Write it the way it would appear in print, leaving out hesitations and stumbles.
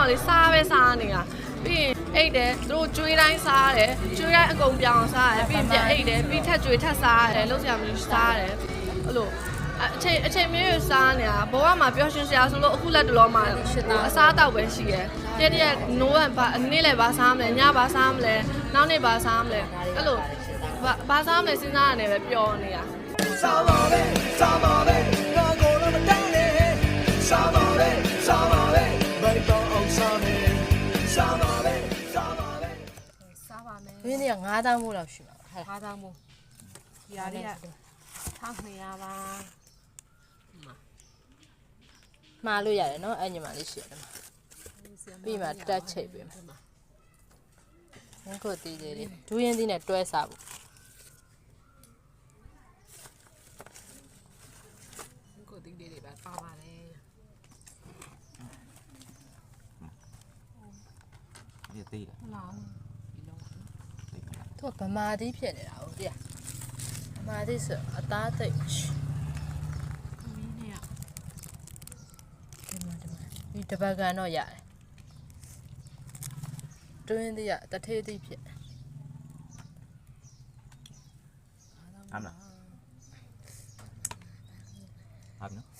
တော့လေစားပဲစားနေတာပြီးရင်အိတ်တယ်သူတို့ကျွေးတိုင်းစားရတယ်ကျွေးတိုင်းအကုန်ပြောင်းစားရတယ်ပြီးရင်ပြန်အိတ်တယ်ပြီးထက်ကျွေးထက်စားရတယ်လုံးစရာမျိုးစားရတယ်အဲ့လိုအချိန်မျိုးစားနေတာဘဝမှာပျော်ရွှင်စရာဆိုလို့အခုလက်တလောမှာအစားအသောက်ပဲရှိရယ်တရက်နိုးကနေ့လည်းဘာစားမလဲညဘာစားမလဲနောက်နေ့ဘာစားမလဲအဲ့လိုဘာစားမလဲစဉ်းစားရတယ်ပဲပျော်နေတာစားပါပဲစားပါပဲငါကိုတော့မတန်းနဲ့စားပါပဲစားပါပဲဘယ်တော့အောင်စားမယ်စားပါပဲစားပါပဲစားပါမယ်ဒီနေ့က9000မို့လောက်ရှိမှာ9000မို့ဒီဟာလေးက1200ပါမှားလို့ရတယ်နော်အဲ့ညီမလေးရှိရတယ်ပြီးမှတက်ချိတ်ပေးမယ်ငါကိုတီးလေးဒူးရင်သီးနဲ့တွဲစားဖို့ကိုတီးလေးတွေပဲပါပါတယ်ဒီတေးလားလာဒီလုံးသူကဗမာသီးဖြစ်နေတာဟုတ်တရားဗမာသီးဆိုအသားသိပ်မင်းနဲ့ဒီတပတ်ကန်တော့ရတယ်တွင်းသီးကတထေးသီးဖြစ်啱啦，啱咯。